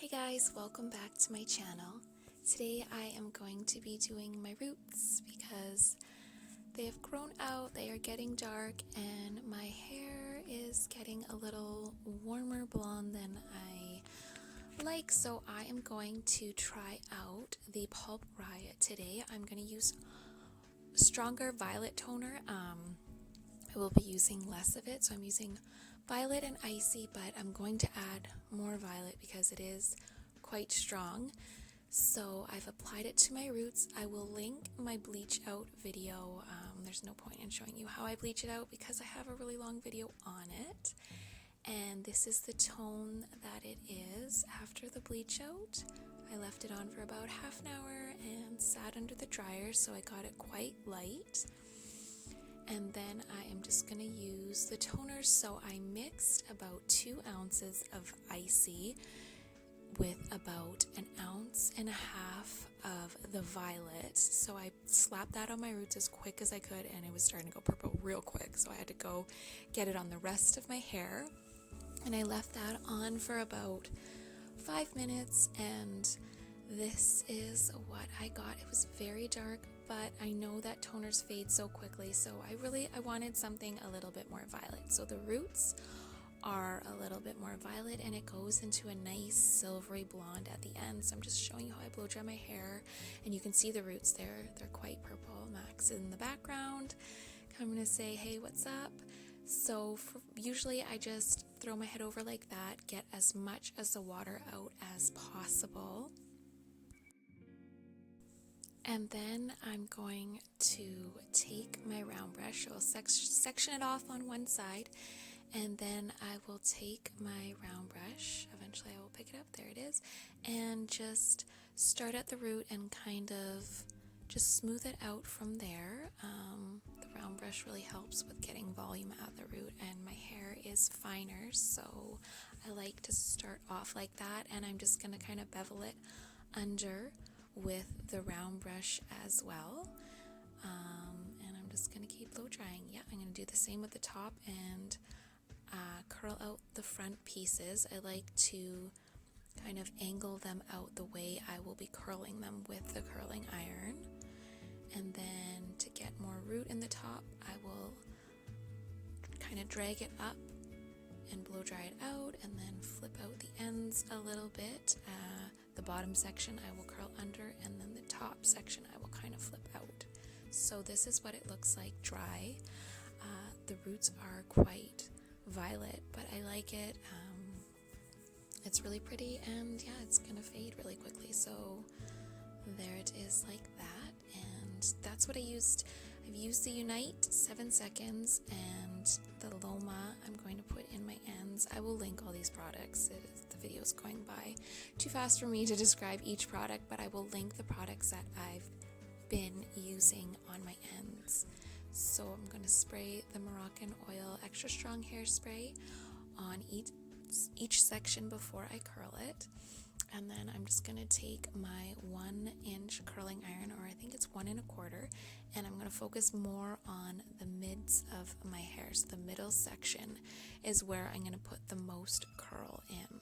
Hey guys, welcome back to my channel. Today I am going to be doing my roots because they have grown out, they are getting dark, and my hair is getting a little warmer blonde than I like, so I am going to try out the pulpriot today. I'm going to use stronger violet toner. I will be using less of it, so I'm using violet and icy, but I'm going to add more violet because it is quite strong. So I've applied it to my roots. I will link my bleach out video. There's no point in showing you how I bleach it out because I have a really long video on it. And this is the tone that it is after the bleach out. I left it on for about half an hour and sat under the dryer, so I got it quite light. And then I am just going to use the toner. So I mixed about 2 ounces of icy with about 1.5 ounces of the violet. So I slapped that on my roots as quick as I could, and it was starting to go purple real quick. So I had to go get it on the rest of my hair. And I left that on for about 5 minutes, and this is what I got. It was very dark, but I know that toners fade so quickly, so I wanted something a little bit more violet. So the roots are a little bit more violet, and it goes into a nice silvery blonde at the end. So I'm just showing you how I blow dry my hair, and you can see the roots there. They're quite purple. Max in the background. I'm gonna say, hey, what's up? So usually I just throw my head over like that, get as much as the water out as possible. And then I'm going to take my round brush, I'll section it off on one side, and then I will take my round brush, eventually I will pick it up, there it is, and just start at the root and kind of just smooth it out from there. The round brush really helps with getting volume at the root, and my hair is finer, so I like to start off like that, and I'm just going to kind of bevel it under with the round brush as well. And I'm just going to keep blow drying. Yeah, I'm going to do the same with the top and curl out the front pieces. I like to kind of angle them out the way I will be curling them with the curling iron. And then to get more root in the top, I will kind of drag it up and blow dry it out, and then flip out the ends a little bit. The bottom section I will curl under, and then the top section I will kind of flip out. So this is what it looks like dry. The roots are quite violet, but I like it. It's really pretty, and yeah, it's gonna fade really quickly. So there it is like that, and that's what I used. I've used the Unite 7 seconds and the LOMA I'm going to put in my ends. I will link all these products. The video is going by too fast for me to describe each product, but I will link the products that I've been using on my ends. So I'm going to spray the Moroccan oil extra strong hairspray on each section before I curl it. And then I'm just going to take my 1-inch curling iron, or I think it's 1 1/4, and I'm going to focus more on the mids of my hair. So the middle section is where I'm going to put the most curl in.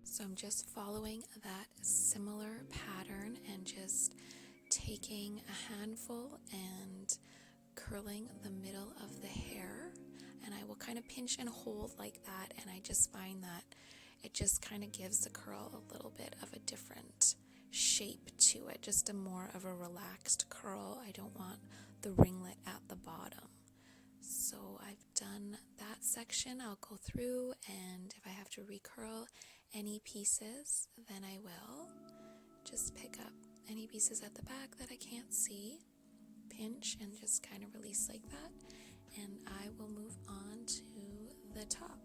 So I'm just following that similar pattern and just taking a handful and curling the middle of the hair, and I will kind of pinch and hold like that, and I just find that it just kind of gives the curl a little bit of a different shape to it, just a more of a relaxed curl. I don't want the ringlet at the bottom. So I've done that section. I'll go through, and if I have to recurl any pieces, then I will just pick up any pieces at the back that I can't see, pinch, and just kind of release like that, and I will move on to the top.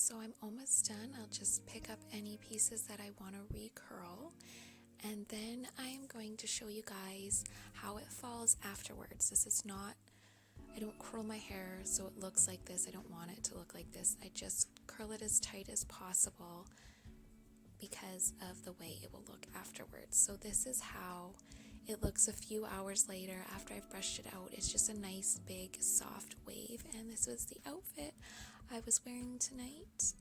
So I'm almost done. I'll just pick up any pieces that I want to recurl, and then I am going to show you guys how it falls afterwards. This is not, I don't curl my hair so it looks like this. I don't want it to look like this. I just curl it as tight as possible because of the way it will look afterwards. So this is how it looks a few hours later after I've brushed it out. It's just a nice big soft wave, and this was the outfit I was wearing tonight.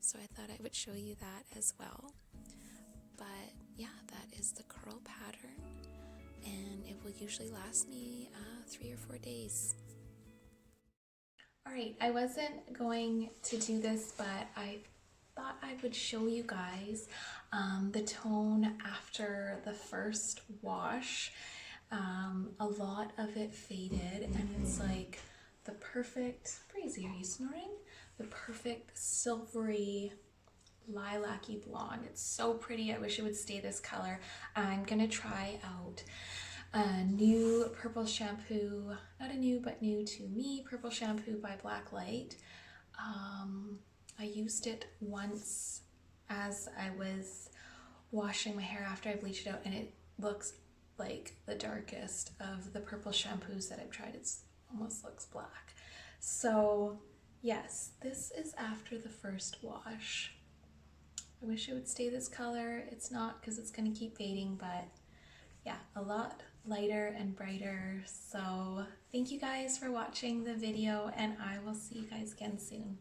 So I thought I would show you that as well. But yeah, that is the curl pattern, and it will usually last me 3 or 4 days. Alright, I wasn't going to do this, but I thought I would show you guys the tone after the first wash. A lot of it faded, and it's like the perfect, Breezy, are you snoring? The perfect silvery lilac-y blonde. It's so pretty. I wish it would stay this color. I'm gonna try out a new purple shampoo, not a new, but new to me, purple shampoo by Blacklight. I used it once as I was washing my hair after I bleached it out, and it looks like the darkest of the purple shampoos that I've tried. It almost looks black. So yes, this is after the first wash. I wish it would stay this color. It's not, because it's going to keep fading, but yeah, a lot lighter and brighter. So thank you guys for watching the video, and I will see you guys again soon.